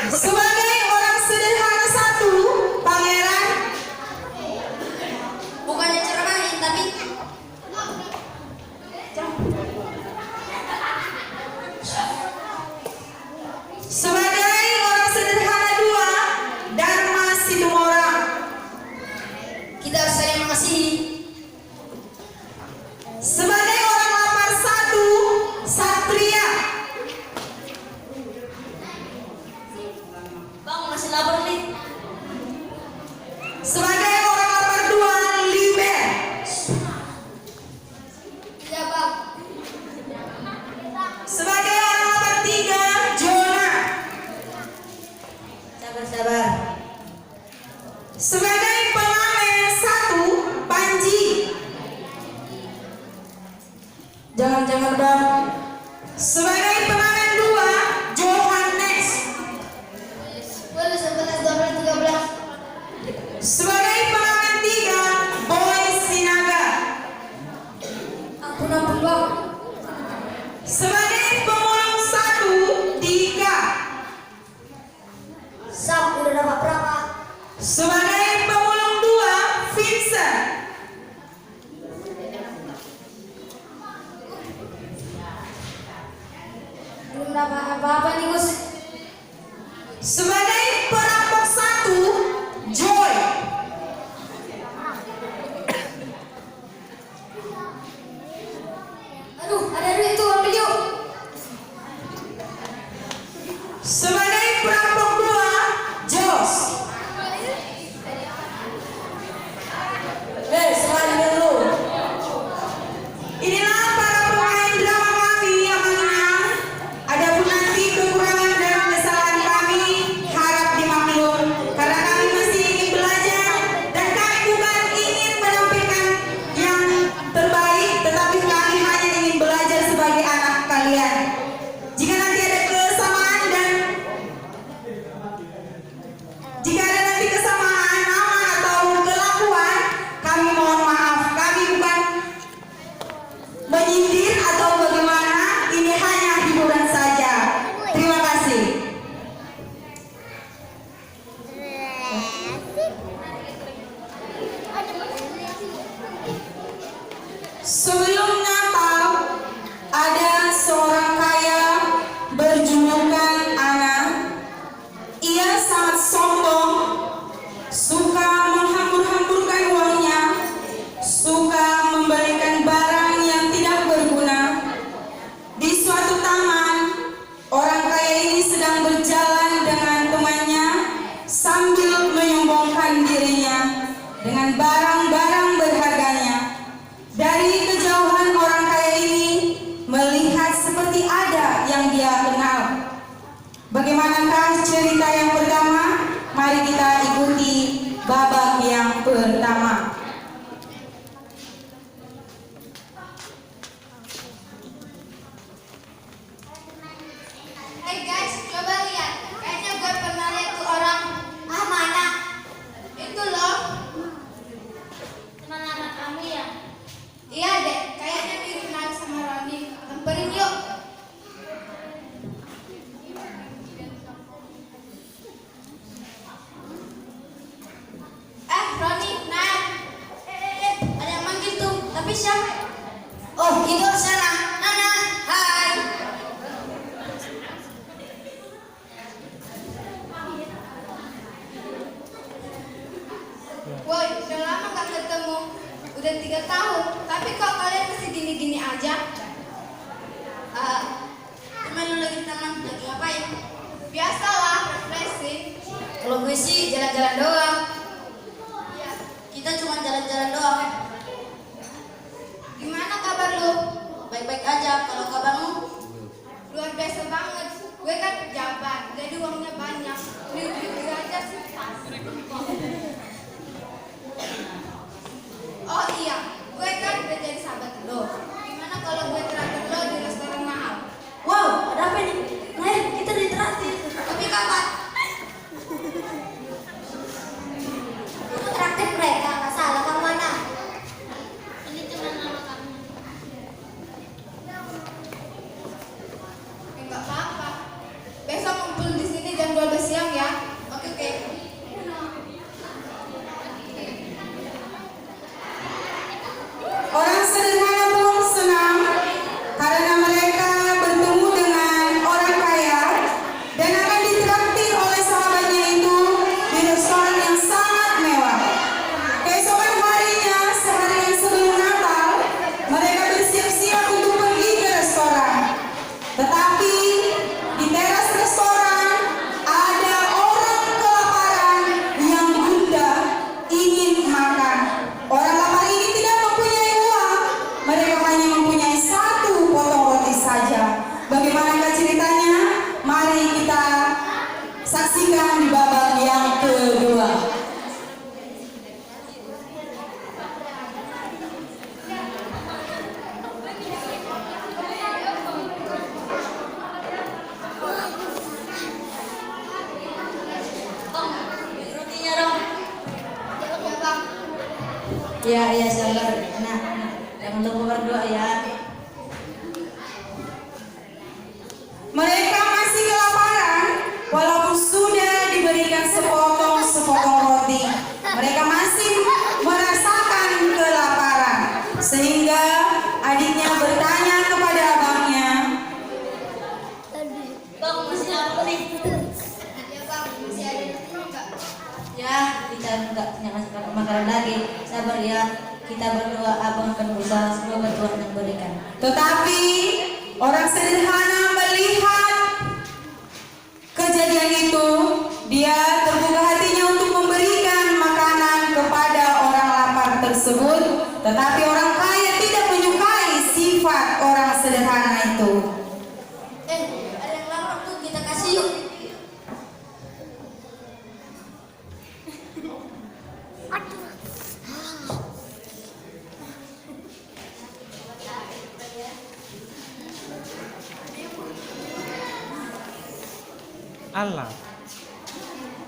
Sebagai orang sederhana satu, Pangeran Bukannya ceramahin, tapi sebagai orang sederhana dua, Dharma Situmorang. kita harus saling mengasihi. Sebagai orang lapar satu, Satria. Bang, masih lapar nih. Sebagai orang lapar dua, Liber. Iya, Bang. Sebagai orang lapar tiga, Jona. Sabar. Sebagai pengamen satu, Panji. Jangan Bang. Sebagai pengamen dua, Johannes. Boleh 11, 12, 13. Sebagai pengamen tiga, Boy Sinaga. Ampun, Bang. Sebagai pemulung satu, Dika. Sam, udah dapat berapa? Sebagai pemulung dua, Vincent. Belum dapat apa-apa nih, Gus. Sebagai perampok satu, Joy. Aduh, ada duit tuh, ambil yuk. Sebagai perampok dua, Jos. Semuanya dulu. Inilah para pemain drama kami yang menang. Adapun nanti kekurangan dan kesalahan kami harap dimaklum karena kami masih ingin belajar dan kami bukan ingin menampilkan yang terbaik, tetapi kami hanya ingin belajar sebagai anak kalian. Jika nanti ada kesamaan aman atau kelakuan, kami mohon maaf. Kami bukan menyindir atau bagaimana. Ini hanya hiburan saja. Terima kasih. Sebelum Natal, ada seorang kaya berjulukan Ana. Ia sangat sombong, suka menghambur-hamburkan uangnya, suka membelikan barang yang tidak berguna. Di suatu taman, orang kaya ini sedang berjalan dengan temannya sambil menyombongkan dirinya dengan barang-barang berharganya. Dari kejauhan orang kaya ini melihat seperti ada yang dia kenal. Bagaimanakah cerita yang pertama? Mari kita ikuti babak yang pertama. Hey guys, coba lihat. Kayaknya gue pernah lihat tuh orang. Ah, mana? Itu loh. Teman anak kamu ya? Iya deh, kayaknya mirip Nali sama Roni. Samperin yuk. Roni, Nal. Ada yang manggil tuh. Tapi siapa? Oh, itu sana. Nana, hai. Woi, udah lama gak ketemu. Udah 3 tahun. Tapi kok kalian masih gini-gini aja? Temen lu lagi di taman, lagi ngapain? Biasalah, refreshing. Kalau gue sih jalan-jalan doang. Iya, kita cuma jalan-jalan doang. Gimana kabar lu? Baik-baik aja. Kalau kabarmu? Luar biasa banget. Gue kan pejabat, jadi uangnya banyak. Duit gue aja susah. Oh iya, gue kan udah jadi sahabat lo. Gimana kalau gue traktir lo di restoran mahal? Wow, ada apa nih? Nah, kita ditraktir. Tapi kapan? Kamu traktir mereka, nggak salah. Kamu mana? Ini cuma nama kamu. Enggak apa-apa. Besok ngumpul di sini jam 12 siang saksikan di babak yang kedua. Rotinya dong. Ya bang. Ya sabar. Nah, jangan lupa berdoa ya. Mereka masih kelaparan walaupun sudah diberikan sepotong roti. Mereka masih merasakan kelaparan sehingga adiknya bertanya kepada abangnya, Bang masih apa nih? Ya bang masih ada enggak? Ya, kita enggak punya makanan lagi. Sabar ya. Kita berdoa, abang akan berusaha, semoga Tuhan yang berikan. tetapi orang sederhana melihat kejadian itu, dia terbuka hatinya untuk memberikan makanan kepada orang lapar tersebut. Tetapi orang kaya tidak menyukai sifat orang sederhana itu. Ada yang lapar tuh kita kasih yuk. Allah,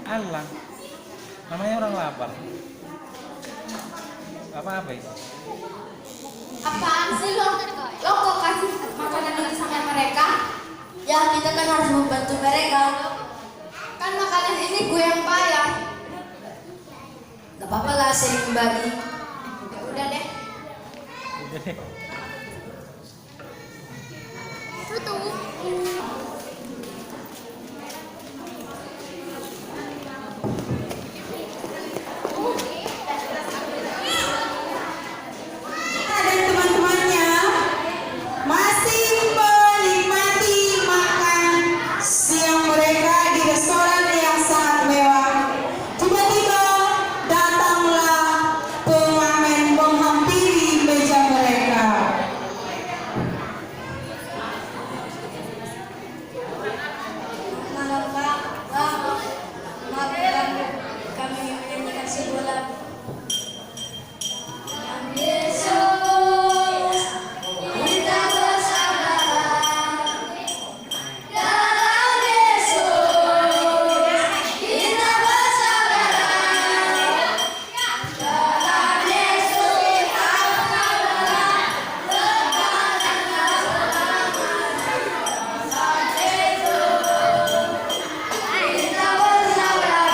Allah, namanya orang lapar. Apa itu? Apaan sih lo? Lo kok kasih makanan itu sama mereka? Ya kita kan harus membantu mereka. Kan makanan ini gue yang bayar. Gak apa-apa lah sering bagi. Ya udah deh. Dan teman-temannya masih menikmati makan siang mereka di restoran yang sangat mewah. Tiba-tiba datanglah pengamen menghampiri meja mereka. Malam Pak, maafkan kami menyanyikan sebuah lagu. Yesus, kita bersabar. Dalam Yesus, kita bersabar. Dalam Yesus, kita bersabar. Kita bersabar.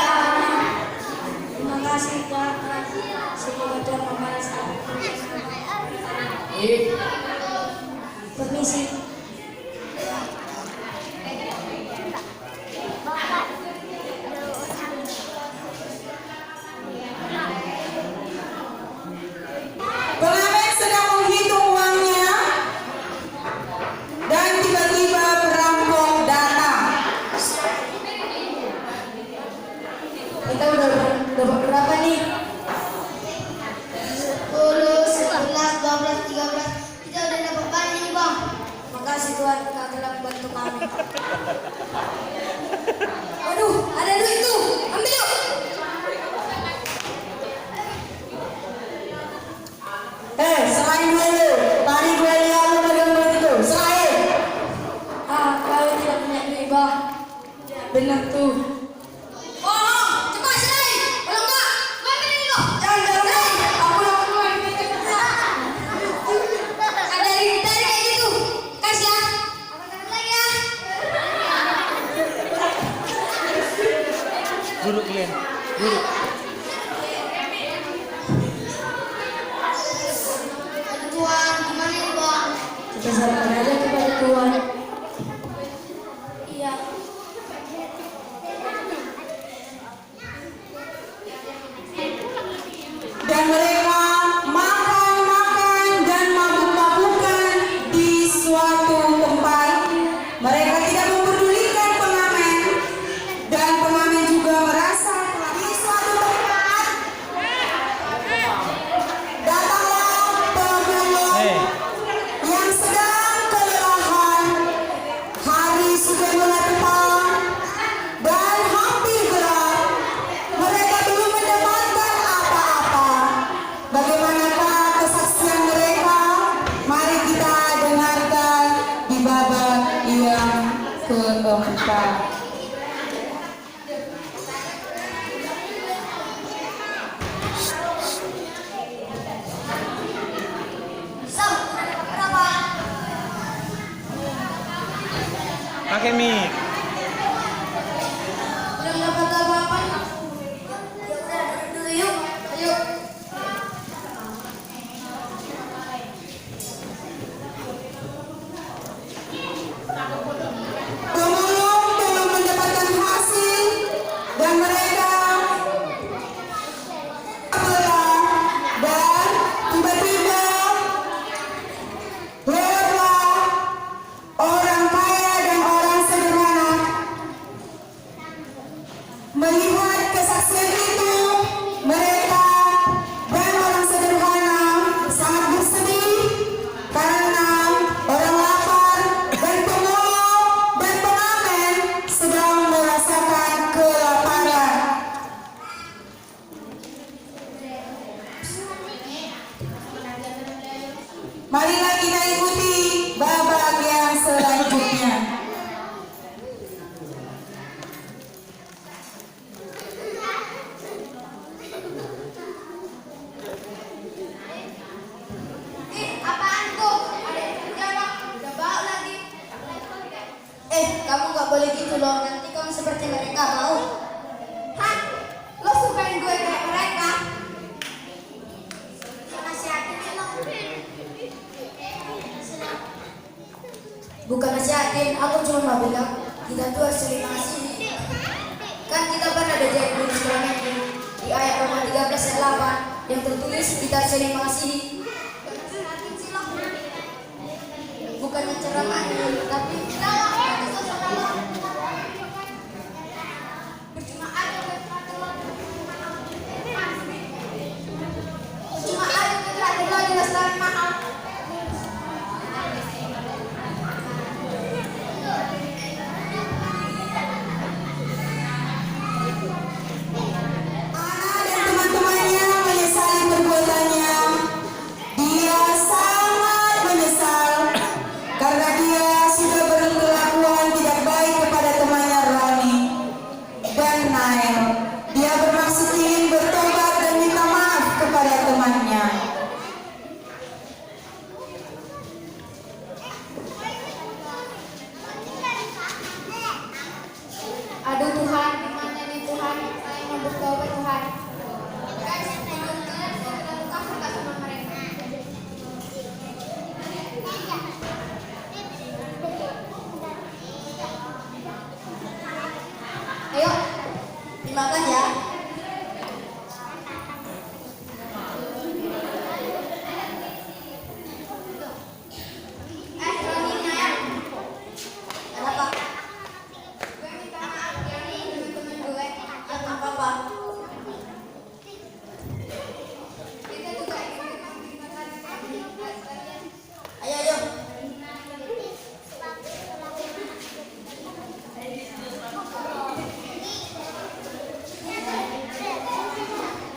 Terima kasih Pak. Semoga Tuhan membalas kami. Permisi. Pengamen sedang menghitung uangnya dan tiba-tiba perampok datang. Kita udah dapat berapa nih? 10, 11, 12, 13. Kita udah dapat banyak nih Bang. Makasih Tuhan Kau telah membantu kami. Waduh, ada duit tuh. Ambil yuk. Serahin dulu. Tadi gue lihat lu pegang duit itu. Serahin. Kau tidak punya duit Bang. Benar tuh. Oh, cepat serahin. Kalau enggak, gue ambil ini loh. Jangan. Aku yang keluar. Ada dari kayak gitu. Kasih ya. Apa lagi ya? Duduk kalian, duduk. Aduh Tuhan, gimana nih Bang? Kita serahkan aja kepada Tuhan. Iya. Dan mereka makan dan mabuk-mabukan di suatu tempat. Mereka tidak mempedulikan pengamen dan pengamen juga merasa telah di suatu tempat. Datanglah pemulung Hei, yang sedang kelelahan. Pakai mic. Belum dapat apa-apa. Ya udah dulu yuk. Ayo. Pemulung belum mendapatkan hasil dan mereka apalah dan tiba-tiba lewatlah orang kaya dan orang sederhana. Melihat kesaksian itu, mereka dan orang sederhana sangat bersedih karena orang lapar dan pemulung dan pengamen sedang merasakan kelaparan. Marilah kita ikuti babak yang selanjutnya. Apaan tuh? Ada yang terjawab. Udah bau lagi. Kamu nggak boleh gitu loh. Nanti kamu seperti mereka mau. Hah? Lo sukain gue kayak mereka? Nasihatin sih lo. Bukan nasihatin, aku cuma mau bilang kita tuh harus saling mengasihi. Kan kita pernah ada jadi di sekolah minggu di ayat Roma 13 ayat 8 yang tertulis kita harus saling mengasihi. Bukan menceramahi, tapi kita percuma aja kita lo jelas lebih mahal. Ana dan teman-temannya menyesali perbuatannya. Dia sangat menyesal karena dia sudah berkelakuan tidak baik kepada temannya Rani dan Nael. Dia bermaksud ingin bertobat dan minta maaf kepada temannya. Aduh Tuhan, gimana nih Tuhan? Saya mau bertobat Tuhan. Guys, menurut kalian saya terlalu kasar gak sama mereka? Ayo, dimakan ya. Roninya ya. Kenapa? Gue minta maaf ya nih temen-temen gue. Ya nggak apa-apa. Kita juga ingin terima kasih atas kalian. Ayo.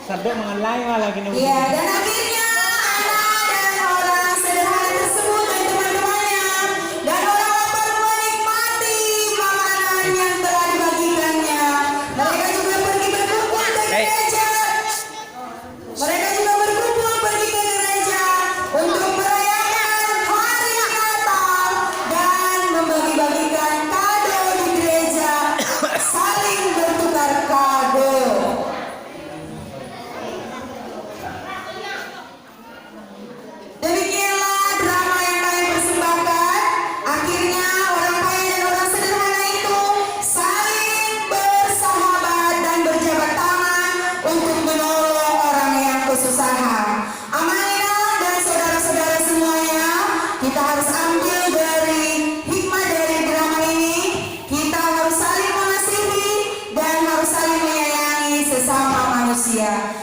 Sadok mengenai malah gini. Ya, dan akhirnya Ana dan orang sederhana tersebut dan teman-temannya dan orang lapar menikmati makanan yang telah dibagikannya. Mereka juga pergi berkumpul ke gereja. Mereka juga berkumpul pergi ke gereja untuk merayakan hari Natal dan membagi-bagikan kado di gereja, saling bertukar kado. Demikianlah drama yang kami persembahkan. Akhirnya orang kaya dan orang sederhana itu saling bersahabat dan berjabat tangan untuk menolong orang yang kesusahan. Amalina dan saudara-saudara semuanya, kita harus ambil dari hikmah dari drama ini. Kita harus saling mengasihi dan harus saling menyayangi sesama manusia.